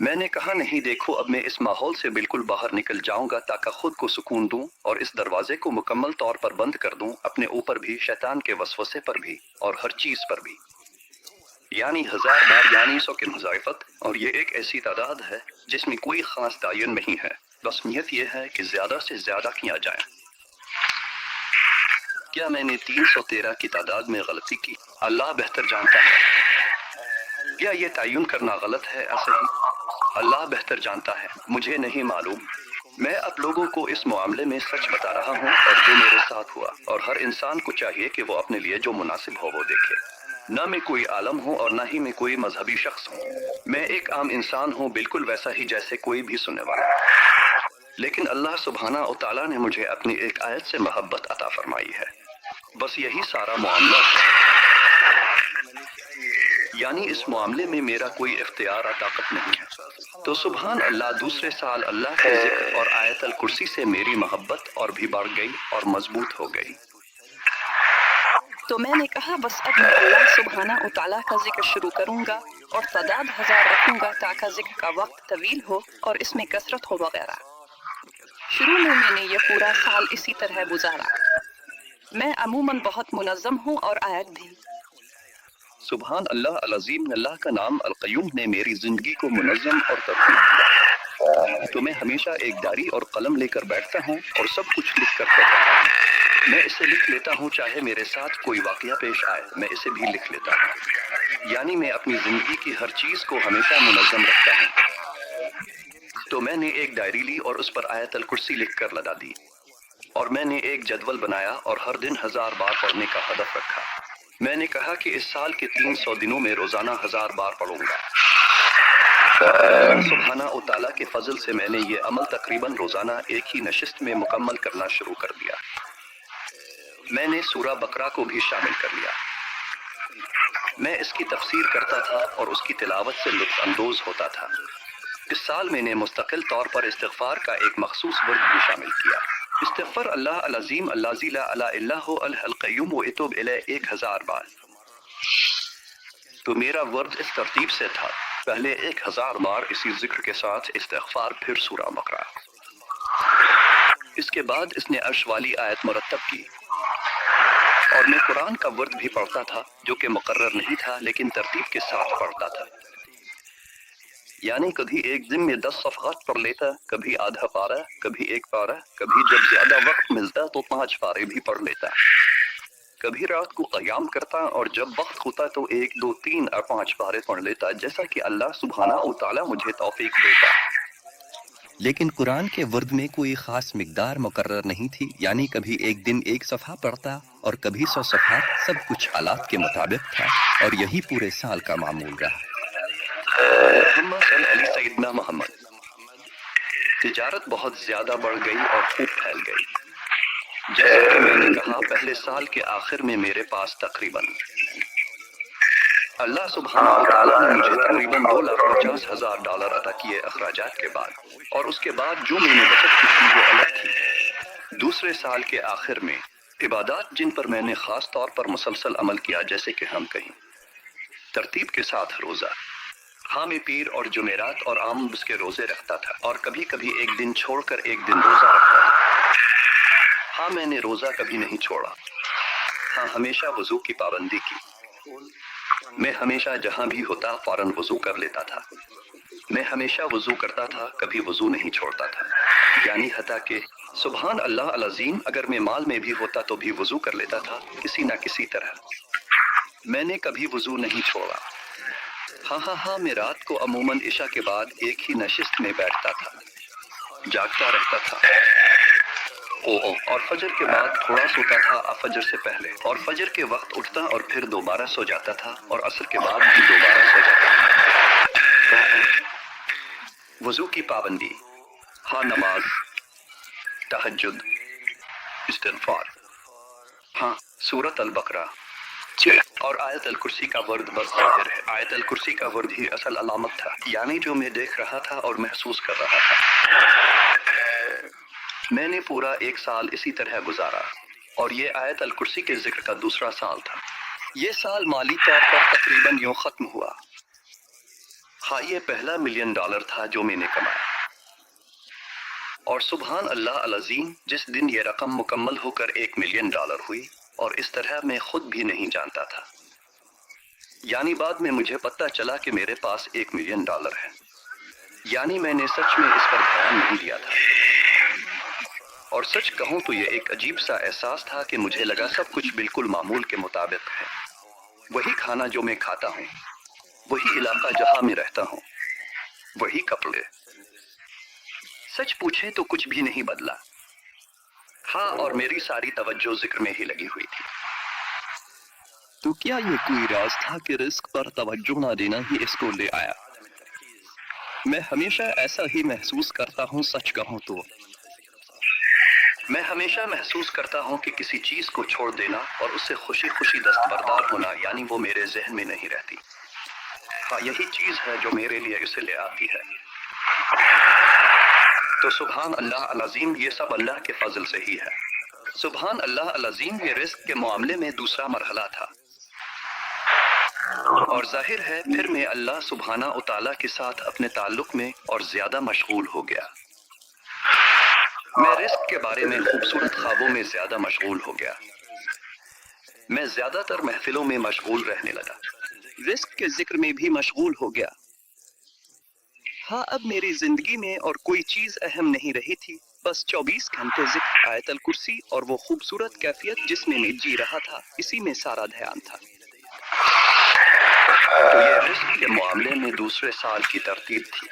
میں نے کہا نہیں، دیکھو اب میں اس ماحول سے بالکل باہر نکل جاؤں گا تاکہ خود کو سکون دوں اور اس دروازے کو مکمل طور پر بند کر دوں، اپنے اوپر بھی، شیطان کے وسوسے پر بھی، اور ہر چیز پر بھی، یعنی 1000 بار، یعنی 100 کی مضاعفت۔ اور یہ ایک ایسی تعداد ہے جس میں کوئی خاص تعین نہیں ہے، بس نیت یہ ہے کہ زیادہ سے زیادہ کیا جائے۔ کیا میں نے 313 کی تعداد میں غلطی کی؟ اللہ بہتر جانتا ہے۔ کیا یہ تعین کرنا غلط ہے؟ ایسے ہی اللہ بہتر جانتا ہے، مجھے نہیں معلوم۔ میں اب لوگوں کو اس معاملے میں سچ بتا رہا ہوں اور جو میرے ساتھ ہوا، اور ہر انسان کو چاہیے کہ وہ اپنے لیے جو مناسب ہو وہ دیکھے۔ نہ میں کوئی عالم ہوں اور نہ ہی میں کوئی مذہبی شخص ہوں، میں ایک عام انسان ہوں، بالکل ویسا ہی جیسے کوئی بھی سننے والا۔ لیکن اللہ سبحانہ و تعالیٰ نے مجھے اپنی ایک آیت سے محبت عطا فرمائی ہے، بس یہی سارا معاملہ ہے، یعنی اس معاملے میں میرا کوئی اختیار اور طاقت نہیں ہے۔ تو سبحان اللہ، دوسرے سال اللہ کے ذکر اور آیت الکرسی سے میری محبت اور بھی بڑھ گئی اور مضبوط ہو گئی۔ تو میں نے کہا بس اب میں اللہ سبحانہ و تعالیٰ کا ذکر شروع کروں گا اور تعداد 1000 رکھوں گا تاکہ ذکر کا وقت طویل ہو اور اس میں کثرت ہو وغیرہ۔ شروع میں نے یہ پورا سال اسی طرح گزارا۔ میں عموماً بہت منظم ہوں اور آیت بھی۔ سبحان اللہ العظیم، اللہ کا نام القیوم نے میری زندگی کو منظم اور ترتیب دیا۔ تو میں ہمیشہ ایک ڈائری اور قلم لے کر بیٹھتا ہوں اور سب کچھ لکھ کر کرتا ہوں۔ میں اسے لکھ لیتا ہوں، چاہے میرے ساتھ کوئی واقعہ پیش آئے میں اسے بھی لکھ لیتا ہوں، یعنی میں اپنی زندگی کی ہر چیز کو ہمیشہ منظم رکھتا ہوں۔ تو میں نے ایک ڈائری لی اور اس پر آیت الکرسی لکھ کر لگا دی، اور میں نے ایک جدول بنایا اور ہر دن 1000 بار پڑھنے کا ہدف رکھا۔ میں نے کہا کہ اس سال کے 300 دنوں میں روزانہ 1000 بار پڑھوں گا۔ اللہ سبحانہ و تعالیٰ کے فضل سے میں نے یہ عمل تقریباً روزانہ ایک ہی نشست میں مکمل کرنا شروع کر دیا۔ میں نے سورہ بقرہ کو بھی شامل کر لیا۔ میں اس کی تفسیر کرتا تھا اور اس کی تلاوت سے لطف اندوز ہوتا تھا۔ اس سال میں نے مستقل طور پر استغفار کا ایک مخصوص ورد بھی شامل کیا۔ استغفر اللہ العظیم الذی لا الہ الا هو الحی القیوم واتوب الیہ 1000 بار۔ تو میرا ورد اس ترتیب سے تھا، پہلے 1000 بار اسی ذکر کے ساتھ استغفار، پھر سورہ بقرہ۔ اس کے بعد اس نے عرش والی آیت مرتب کی، اور میں قرآن کا ورد بھی پڑھتا تھا جو کہ مقرر نہیں تھا لیکن ترتیب کے ساتھ پڑھتا تھا، یعنی کبھی ایک دن میں 10 صفحات پڑھ لیتا، کبھی آدھا پارہ، کبھی ایک پارہ، کبھی جب زیادہ وقت ملتا تو 5 پارے بھی پڑھ لیتا، کبھی رات کو قیام کرتا اور جب وقت ہوتا تو 1، 2، 3 اور 5 پارے پڑھ لیتا، جیسا کہ اللہ سبحانہ و تعالیٰ مجھے توفیق دیتا۔ لیکن قرآن کے ورد میں کوئی خاص مقدار مقرر نہیں تھی، یعنی کبھی ایک دن 1 صفحہ پڑھتا اور کبھی 100 صفحات، سب کچھ حالات کے مطابق تھا، اور یہی پورے سال کا معمول رہا۔ محمد صلی علی سیدنا محمد۔ تجارت بہت زیادہ بڑھ گئی اور خوب پھیل گئی۔ جیسا کہ میں نے کہا، پہلے سال کے آخر میں میرے پاس تقریباً اللہ سبحانہ و تعالیٰ نے مجھے تقریباً $2,50,000 عطا کیے اخراجات کے بعد، اور اس کے بعد جو میں نے بچت کی تھی وہ الگ تھی۔ دوسرے سال کے آخر میں عبادات جن پر میں نے خاص طور پر مسلسل عمل کیا، جیسے کہ ہم کہیں ترتیب کے ساتھ روزہ، ہاں میں پیر اور جمعرات اور عام اس کے روزے رکھتا تھا، اور کبھی کبھی ایک دن چھوڑ کر ایک دن روزہ رکھتا تھا۔ ہاں میں نے روزہ کبھی نہیں چھوڑا۔ ہاں ہمیشہ وضو کی پابندی کی۔ میں ہمیشہ جہاں بھی ہوتا فوراً وضو کر لیتا تھا۔ میں ہمیشہ وضو کرتا تھا، کبھی وضو نہیں چھوڑتا تھا، یعنی حتیٰ کہ سبحان اللہ العظیم اگر میں مال میں بھی ہوتا تو بھی وضو کر لیتا تھا کسی نہ کسی طرح۔ میں نے کبھی وضو نہیں چھوڑا۔ ہاں میں رات کو عموماً عشاء کے بعد ایک ہی نشست میں بیٹھتا تھا، جاگتا رہتا تھا، اور فجر کے بعد تھوڑا سوتا تھا فجر سے پہلے، اور فجر کے وقت اٹھتا اور پھر دوبارہ سو جاتا تھا، اور عصر کے بعد بھی دوبارہ سو جاتا تھا۔ وضو کی پابندی، ہاں نماز، تہجد، استغفار، ہاں سورۃ البقرہ اور آیت الکرسی کا ورد بس ظاہر ہے۔ آیت الکرسی کا ورد ہی اصل علامت تھا، یعنی جو میں دیکھ رہا تھا اور محسوس کر رہا تھا۔ میں نے پورا 1 سال اسی طرح گزارا، اور یہ آیت الکرسی کے ذکر کا دوسرا سال تھا۔ یہ سال مالی طور پر تقریباً یوں ختم ہوا۔ ہاں یہ پہلا $1 ملین تھا جو میں نے کمایا، اور سبحان اللہ العظیم جس دن یہ رقم مکمل ہو کر $1 ملین ہوئی، اور اس طرح میں خود بھی نہیں جانتا تھا، یعنی بعد میں مجھے پتہ چلا کہ میرے پاس $1 ملین ہے، یعنی میں نے سچ میں اس پر دھیان نہیں دیا تھا۔ اور سچ کہوں تو یہ ایک عجیب سا احساس تھا کہ مجھے لگا سب کچھ بالکل معمول کے مطابق ہے، وہی کھانا جو میں کھاتا ہوں، وہی علاقہ جہاں میں رہتا ہوں، وہی کپڑے، سچ پوچھے تو کچھ بھی نہیں بدلا۔ ہاں، اور میری ساری توجہ ذکر میں ہی لگی ہوئی تھی۔ تو کیا یہ کوئی راز تھا کہ رزق پر توجہ نہ دینا ہی اس کو لے آیا؟ میں ہمیشہ ایسا ہی محسوس کرتا ہوں، سچ کہوں تو میں ہمیشہ محسوس کرتا ہوں کہ کسی چیز کو چھوڑ دینا اور اس سے خوشی خوشی دستبردار ہونا، یعنی وہ میرے ذہن میں نہیں رہتی۔ ہاں، یہی چیز ہے جو میرے لیے اسے لے آتی ہے۔ تو سبحان اللہ العظیم یہ سب اللہ کے فضل سے ہی ہے۔ سبحان اللہ العظیم یہ رزق کے معاملے میں دوسرا مرحلہ تھا، اور ظاہر ہے پھر میں اللہ سبحانہ و تعالیٰ کے ساتھ اپنے تعلق میں اور زیادہ مشغول ہو گیا۔ میں رزق کے بارے میں خوبصورت خوابوں میں زیادہ مشغول ہو گیا، میں زیادہ تر محفلوں میں مشغول رہنے لگا، رزق کے ذکر میں بھی مشغول ہو گیا۔ ہاں، اب میری زندگی میں اور کوئی چیز اہم نہیں رہی تھی، بس 24 گھنٹے ذکر، آیت الکرسی اور وہ خوبصورت کیفیت جس میں جی رہا تھا، اسی میں سارا دھیان تھا۔ تو یہ رزق کے معاملے میں دوسرے سال کی ترتیب تھی،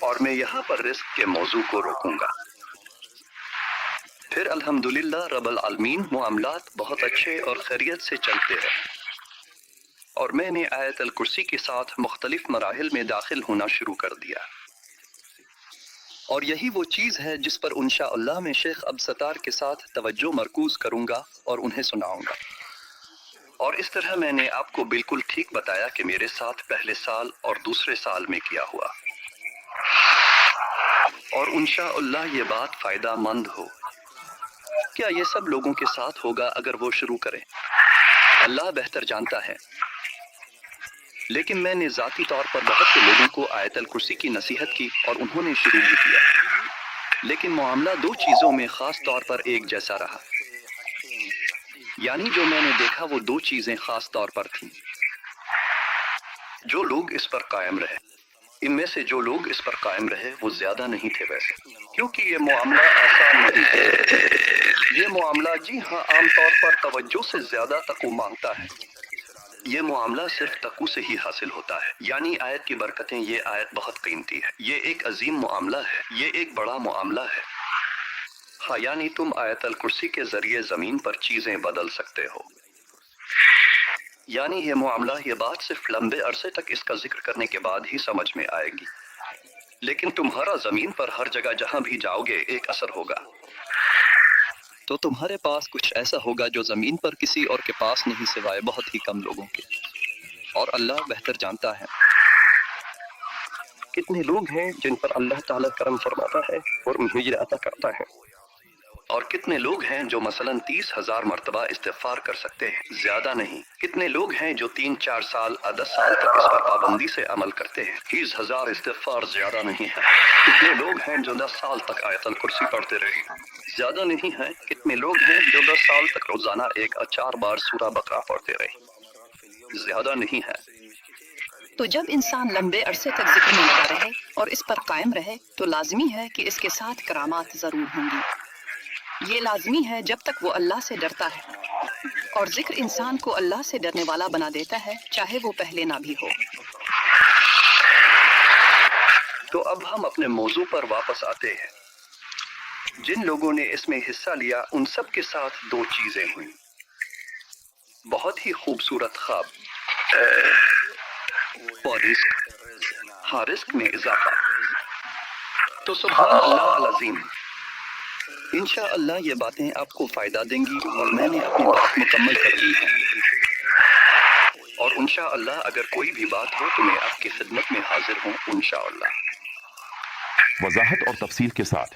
اور میں یہاں پر رزق کے موضوع کو روکوں گا۔ پھر الحمدللہ رب العالمین معاملات بہت اچھے اور خیریت سے چلتے رہے، اور میں نے آیت الکرسی کے ساتھ مختلف مراحل میں داخل ہونا شروع کر دیا، اور یہی وہ چیز ہے جس پر انشاءاللہ میں شیخ عبدالستار کے ساتھ توجہ مرکوز کروں گا اور انہیں سناؤں گا۔ اور اس طرح میں نے آپ کو بالکل ٹھیک بتایا کہ میرے ساتھ پہلے سال اور دوسرے سال میں کیا ہوا، اور انشاءاللہ یہ بات فائدہ مند ہو۔ کیا یہ سب لوگوں کے ساتھ ہوگا اگر وہ شروع کریں؟ اللہ بہتر جانتا ہے، لیکن میں نے ذاتی طور پر بہت سے لوگوں کو آیت الکرسی کی نصیحت کی اور انہوں نے شروع بھی کیا، لیکن معاملہ دو چیزوں میں خاص طور پر ایک جیسا رہا، یعنی جو میں نے دیکھا وہ دو چیزیں خاص طور پر تھیں۔ جو لوگ اس پر قائم رہے، ان میں سے جو لوگ اس پر قائم رہے وہ زیادہ نہیں تھے ویسے، کیونکہ یہ معاملہ آسان نہیں ہے۔ یہ معاملہ جی ہاں عام طور پر توجہ سے زیادہ تقوی مانگتا ہے، یہ معاملہ صرف تقوی سے ہی حاصل ہوتا ہے، یعنی آیت کی برکتیں، یہ آیت بہت قیمتی ہے، یہ ایک عظیم معاملہ ہے، یہ ایک بڑا معاملہ ہے۔ ہاں، یعنی تم آیت الکرسی کے ذریعے زمین پر چیزیں بدل سکتے ہو، یعنی یہ معاملہ، یہ بات صرف لمبے عرصے تک اس کا ذکر کرنے کے بعد ہی سمجھ میں آئے گی، لیکن تمہارا زمین پر ہر جگہ جہاں بھی جاؤ گے ایک اثر ہوگا، تو تمہارے پاس کچھ ایسا ہوگا جو زمین پر کسی اور کے پاس نہیں سوائے بہت ہی کم لوگوں کے، اور اللہ بہتر جانتا ہے کتنے لوگ ہیں جن پر اللہ تعالیٰ کرم فرماتا ہے اور انہیں یہ عطا کرتا ہے، اور کتنے لوگ ہیں جو مثلاً 30,000 مرتبہ استغفار کر سکتے ہیں، زیادہ نہیں۔ کتنے لوگ ہیں جو 3-4 سال 10 سال تک اس پر پابندی سے عمل کرتے ہیں، 30,000 استغفار زیادہ نہیں ہے۔ کتنے لوگ ہیں جو 10 سال تک آیت الکرسی پڑھتے رہے، زیادہ نہیں ہے۔ کتنے لوگ ہیں جو 10 سال تک روزانہ 1-4 بار سورہ بقرہ پڑھتے رہے، زیادہ نہیں ہے۔ تو جب انسان لمبے عرصے تک ذکر میں لگا رہے اور اس پر قائم رہے تو لازمی ہے کہ اس کے ساتھ کرامات ضرور ہوں گی، یہ لازمی ہے جب تک وہ اللہ سے ڈرتا ہے، اور ذکر انسان کو اللہ سے ڈرنے والا بنا دیتا ہے چاہے وہ پہلے نہ بھی ہو۔ تو اب ہم اپنے موضوع پر واپس آتے ہیں۔ جن لوگوں نے اس میں حصہ لیا ان سب کے ساتھ دو چیزیں ہوئیں، بہت ہی خوبصورت خواب اور رزق، ہاں رزق میں اضافہ۔ تو سبحان اللہ العظیم، انشاءاللہ یہ باتیں آپ کو فائدہ دیں گی، اور میں نے اپنی بات مکمل کر دی ہے، اور انشاءاللہ اگر کوئی بھی بات ہو تو میں آپ کی خدمت میں حاضر ہوں انشاءاللہ۔ وضاحت اور تفصیل کے ساتھ